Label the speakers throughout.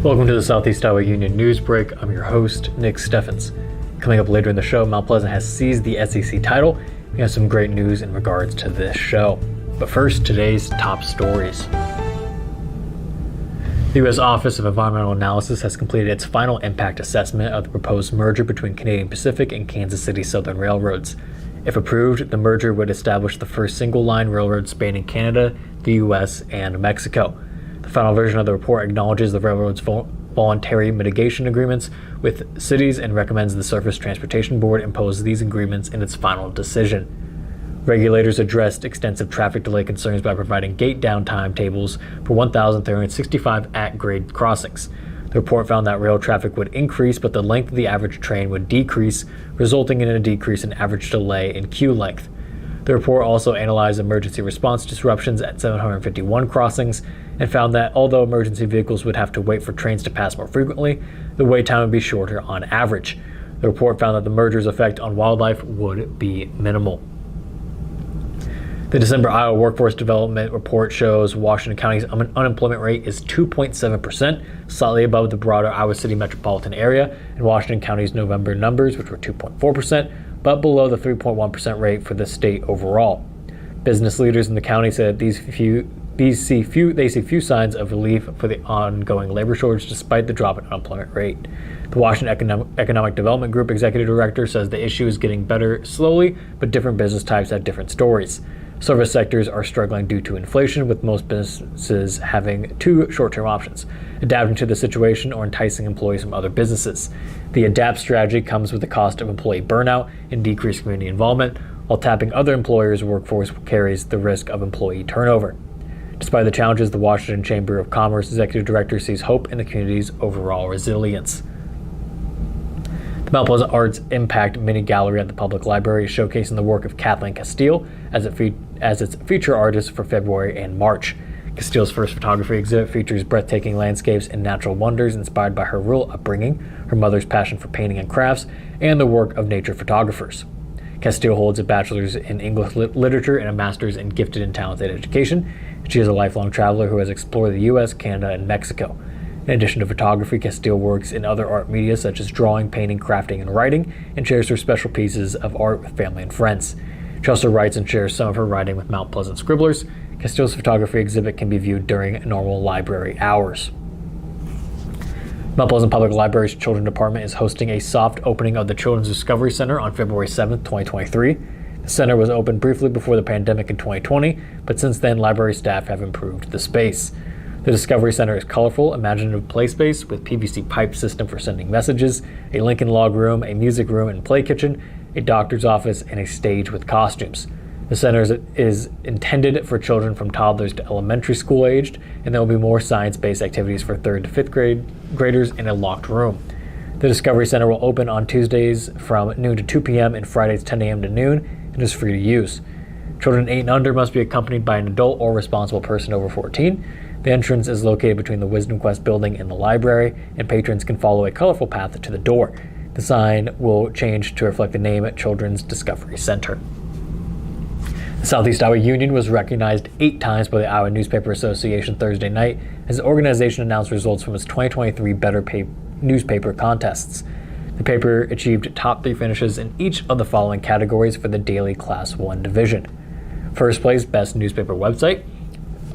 Speaker 1: Welcome to the Southeast Iowa Union News Break. I'm your host, Nick Steffens. Coming up later in the show, Mount Pleasant has seized the SEC title. We have some great news in regards to this show. But first, today's top stories. The U.S. Office of Environmental Analysis has completed its final impact assessment of the proposed merger between Canadian Pacific and Kansas City Southern Railroads. If approved, the merger would establish the first single-line railroad spanning Canada, the U.S., and Mexico. The final version of the report acknowledges the railroad's voluntary mitigation agreements with cities and recommends the Surface Transportation Board impose these agreements in its final decision. Regulators addressed extensive traffic delay concerns by providing gate downtime tables for 1,365 at-grade crossings. The report found that rail traffic would increase, but the length of the average train would decrease, resulting in a decrease in average delay and queue length. The report also analyzed emergency response disruptions at 751 crossings and found that although emergency vehicles would have to wait for trains to pass more frequently, the wait time would be shorter on average. The report found that the merger's effect on wildlife would be minimal. The December Iowa Workforce Development Report shows Washington County's unemployment rate is 2.7%, slightly above the broader Iowa City metropolitan area, and Washington County's November numbers, which were 2.4%, but below the 3.1% rate for the state overall. Business leaders in the county said they see few signs of relief for the ongoing labor shortage despite the drop in unemployment rate. The Washington Economic Development Group executive director says the issue is getting better slowly, but different business types have different stories. Service sectors are struggling due to inflation, with most businesses having two short-term options: adapting to the situation or enticing employees from other businesses. The adapt strategy comes with the cost of employee burnout and decreased community involvement, while tapping other employers' workforce carries the risk of employee turnover. Despite the challenges, the Washington Chamber of Commerce executive director sees hope in the community's overall resilience. The Mount Pleasant Arts Impact Mini Gallery at the Public Library is showcasing the work of Kathleen Castile as its feature artist for February and March. Castile's first photography exhibit features breathtaking landscapes and natural wonders inspired by her rural upbringing, her mother's passion for painting and crafts, and the work of nature photographers. Castile holds a bachelor's in English literature and a master's in gifted and talented education. She is a lifelong traveler who has explored the U.S., Canada, and Mexico. In addition to photography, Castile works in other art media such as drawing, painting, crafting, and writing, and shares her special pieces of art with family and friends. She also writes and shares some of her writing with Mount Pleasant Scribblers. Castile's photography exhibit can be viewed during normal library hours. Mount Pleasant Public Library's Children's Department is hosting a soft opening of the Children's Discovery Center on February 7, 2023. The center was opened briefly before the pandemic in 2020, but since then, library staff have improved the space. The Discovery Center is colorful, imaginative play space with PVC pipe system for sending messages, a Lincoln log room, a music room and play kitchen, a doctor's office, and a stage with costumes. The center is intended for children from toddlers to elementary school aged, and there will be more science-based activities for 3rd to 5th graders in a locked room. The Discovery Center will open on Tuesdays from noon to 2 p.m. and Fridays 10 a.m. to noon, and is free to use. Children 8 and under must be accompanied by an adult or responsible person over 14. The entrance is located between the Wisdom Quest building and the library, and patrons can follow a colorful path to the door. The sign will change to reflect the name at Children's Discovery Center. The Southeast Iowa Union was recognized 8 times by the Iowa Newspaper Association Thursday night as the organization announced results from its 2023 Better Newspaper contests. The paper achieved top 3 finishes in each of the following categories for the daily Class 1 division. First place, Best Newspaper Website.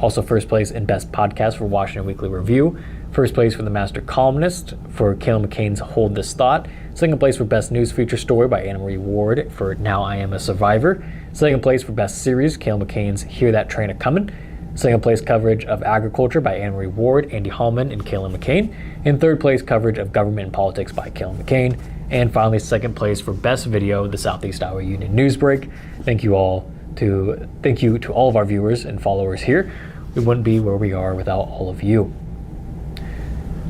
Speaker 1: Also first place in Best Podcast for Washington Weekly Review. First place for the Master Columnist for Caleb McCain's Hold This Thought. Second place for Best News Feature Story by Anna Marie Ward for Now I Am a Survivor. Second place for Best Series, Caleb McCain's Hear That Train A-Comin'. Second place coverage of Agriculture by Anna Marie Ward, Andy Hallman, and Caleb McCain. And third place coverage of Government and Politics by Caleb McCain. And finally, second place for Best Video, the Southeast Iowa Union News Break. Thank you to all of our viewers and followers here. We wouldn't be where we are without all of you.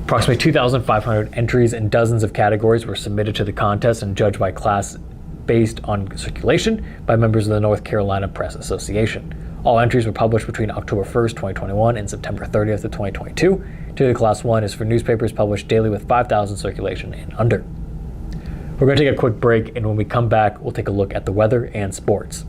Speaker 1: Approximately 2,500 entries in dozens of categories were submitted to the contest and judged by class based on circulation by members of the North Carolina Press Association. All entries were published between October 1st, 2021 and September 30th of 2022. Daily Class 1 is for newspapers published daily with 5,000 circulation and under. We're going to take a quick break, and when we come back, we'll take a look at the weather and sports.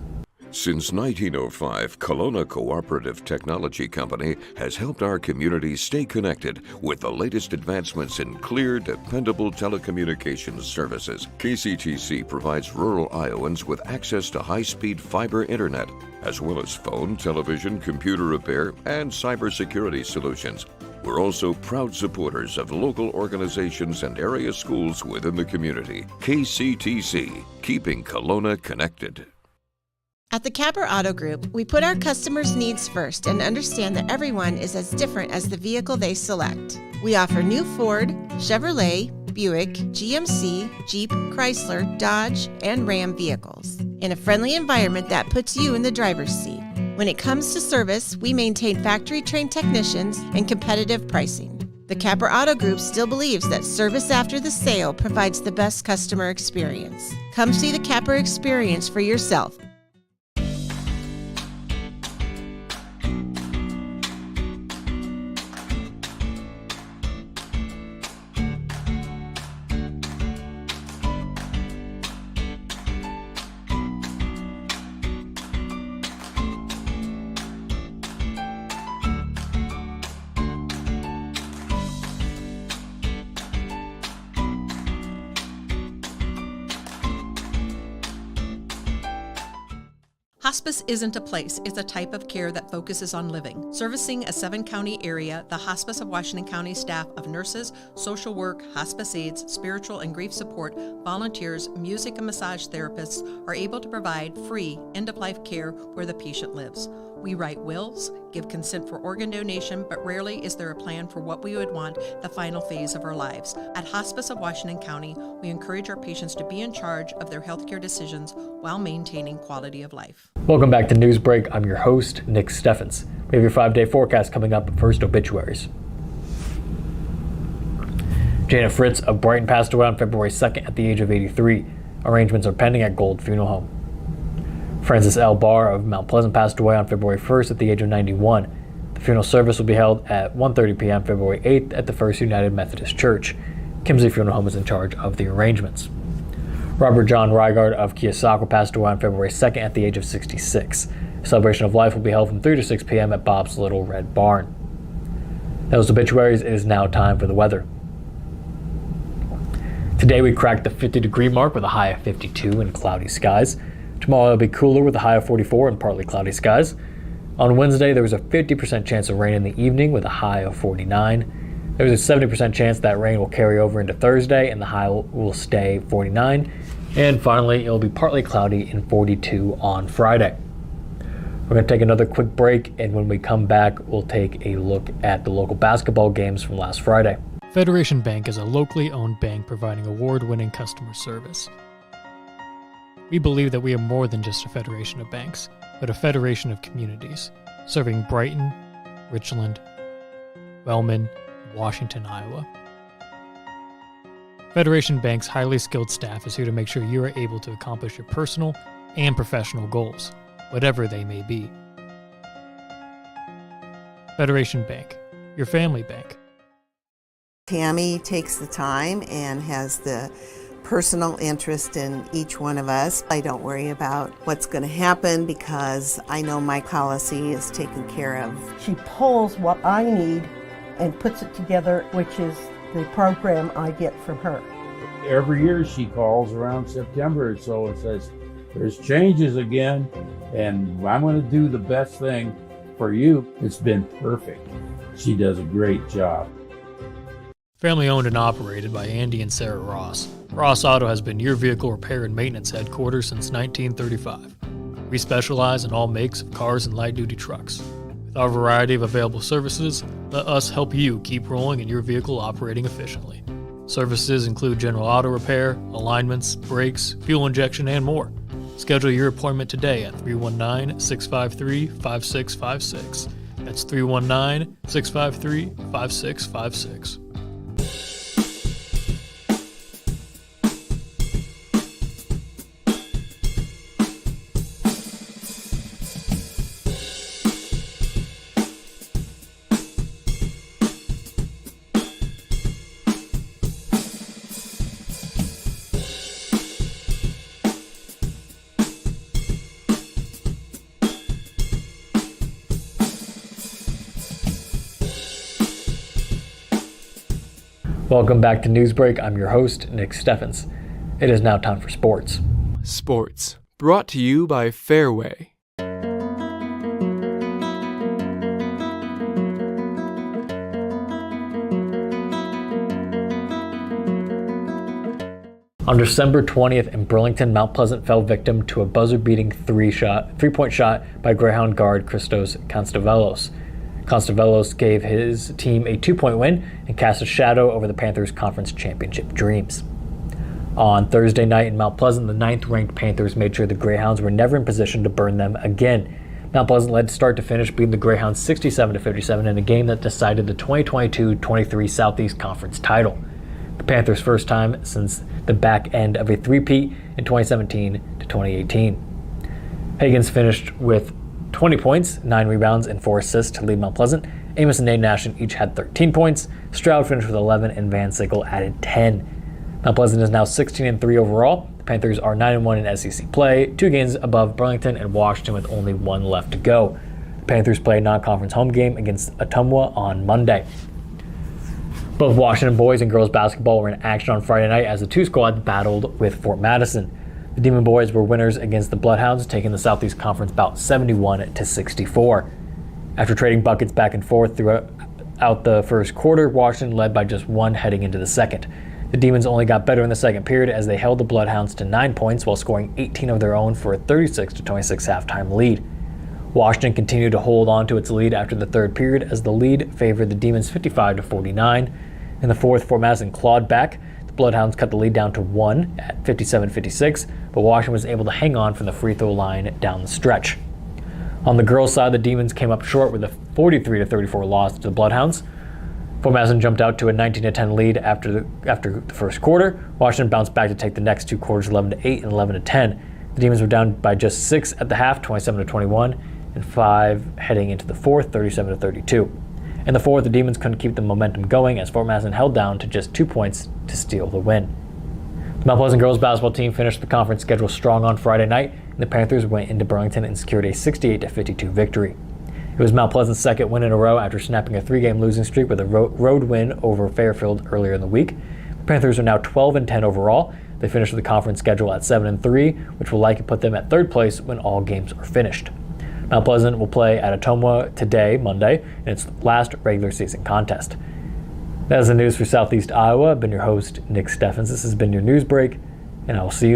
Speaker 2: Since 1905, Kelowna Cooperative Technology Company has helped our community stay connected with the latest advancements in clear, dependable telecommunications services. KCTC provides rural Iowans with access to high-speed fiber internet, as well as phone, television, computer repair, and cybersecurity solutions. We're also proud supporters of local organizations and area schools within the community. KCTC, keeping Kelowna connected.
Speaker 3: At the Capper Auto Group, we put our customers' needs first and understand that everyone is as different as the vehicle they select. We offer new Ford, Chevrolet, Buick, GMC, Jeep, Chrysler, Dodge, and Ram vehicles in a friendly environment that puts you in the driver's seat. When it comes to service, we maintain factory-trained technicians and competitive pricing. The Capper Auto Group still believes that service after the sale provides the best customer experience. Come see the Capper experience for yourself.
Speaker 4: Hospice isn't a place, it's a type of care that focuses on living. Servicing a 7-county area, the Hospice of Washington County staff of nurses, social work, hospice aides, spiritual and grief support, volunteers, music and massage therapists are able to provide free end-of-life care where the patient lives. We write wills, give consent for organ donation, but rarely is there a plan for what we would want the final phase of our lives. At Hospice of Washington County, we encourage our patients to be in charge of their healthcare decisions while maintaining quality of life.
Speaker 1: Welcome back to Newsbreak. I'm your host, Nick Steffens. We have your 5-day forecast coming up, but first, obituaries. Janet Fritz of Brighton passed away on February 2nd at the age of 83. Arrangements are pending at Gold Funeral Home. Francis L. Barr of Mount Pleasant passed away on February 1st at the age of 91. The funeral service will be held at 1:30 p.m. February 8th at the First United Methodist Church. Kimsey Funeral Home is in charge of the arrangements. Robert John Rygard of Keosauqua passed away on February 2nd at the age of 66. A celebration of life will be held from 3 to 6 p.m. at Bob's Little Red Barn. Those obituaries, it is now time for the weather. Today we cracked the 50-degree mark with a high of 52 and cloudy skies. Tomorrow it'll be cooler with a high of 44 and partly cloudy skies. On Wednesday, there was a 50% chance of rain in the evening with a high of 49. There's a 70% chance that rain will carry over into Thursday and the high will stay 49. And finally, it'll be partly cloudy and 42 on Friday. We're going to take another quick break, and when we come back, we'll take a look at the local basketball games from last Friday.
Speaker 5: Federation Bank is a locally owned bank providing award-winning customer service. We believe that we are more than just a federation of banks, but a federation of communities, serving Brighton, Richland, Wellman, and Washington, Iowa. Federation Bank's highly skilled staff is here to make sure you are able to accomplish your personal and professional goals, whatever they may be. Federation Bank, your family bank.
Speaker 6: Tammy takes the time and has the personal interest in each one of us. I don't worry about what's going to happen because I know my policy is taken care of.
Speaker 7: She pulls what I need and puts it together, which is the program I get from her.
Speaker 8: Every year she calls around September or so and says, there's changes again, and I'm going to do the best thing for you. It's been perfect. She does a great job.
Speaker 5: Family owned and operated by Andy and Sarah Ross. Ross Auto has been your vehicle repair and maintenance headquarters since 1935. We specialize in all makes of cars and light-duty trucks. With our variety of available services, let us help you keep rolling and your vehicle operating efficiently. Services include general auto repair, alignments, brakes, fuel injection, and more. Schedule your appointment today at 319-653-5656. That's 319-653-5656.
Speaker 1: Welcome back to Newsbreak. I'm your host, Nick Steffens. It is now time for sports.
Speaker 9: Sports, brought to you by Fairway.
Speaker 1: On December 20th in Burlington, Mount Pleasant fell victim to a buzzer-beating three-point shot by Greyhound guard Christos Konstavelos. Konstavelos gave his team a 2-point win and cast a shadow over the Panthers' conference championship dreams. On Thursday night in Mount Pleasant, the 9th-ranked Panthers made sure the Greyhounds were never in position to burn them again. Mount Pleasant led start to finish, beating the Greyhounds 67-57 in a game that decided the 2022-23 Southeast Conference title. The Panthers' first time since the back end of a three-peat in 2017-2018. Higgins finished with 20 points, 9 rebounds, and 4 assists to lead Mount Pleasant. Amos and Nate Nashon each had 13 points. Stroud finished with 11, and Van Sickle added 10. Mount Pleasant is now 16-3 overall. The Panthers are 9-1 in SEC play, 2 games above Burlington and Washington with only 1 left to go. The Panthers play a non-conference home game against Ottumwa on Monday. Both Washington boys and girls basketball were in action on Friday night as the 2 squads battled with Fort Madison. The Demon boys were winners against the Bloodhounds, taking the Southeast Conference bout 71-64. After trading buckets back and forth throughout the first quarter, Washington led by just 1 heading into the second. The Demons only got better in the second period as they held the Bloodhounds to 9 points while scoring 18 of their own for a 36-26 halftime lead. Washington continued to hold on to its lead after the third period as the lead favored the Demons 55-49. In the fourth, Fort Madison clawed back. The Bloodhounds cut the lead down to 1 at 57-56, but Washington was able to hang on from the free throw line down the stretch. On the girls' side, the Demons came up short with a 43-34 loss to the Bloodhounds. Fort Madison jumped out to a 19-10 lead after the first quarter. Washington bounced back to take the next 2 quarters 11-8 and 11-10. The Demons were down by just 6 at the half, 27-21, and 5 heading into the fourth, 37-32. In the fourth, the Demons couldn't keep the momentum going as Fort Madison held down to just 2 points to steal the win. The Mount Pleasant girls basketball team finished the conference schedule strong on Friday night, and the Panthers went into Burlington and secured a 68-52 victory. It was Mount Pleasant's second win in a row after snapping a 3-game losing streak with a road win over Fairfield earlier in the week. The Panthers are now 12-10 overall. They finished the conference schedule at 7-3, which will likely put them at third place when all games are finished. Mount Pleasant will play at Ottumwa today, Monday, in its last regular season contest. That is the news for Southeast Iowa. I've been your host, Nick Steffens. This has been your news break, and I will see you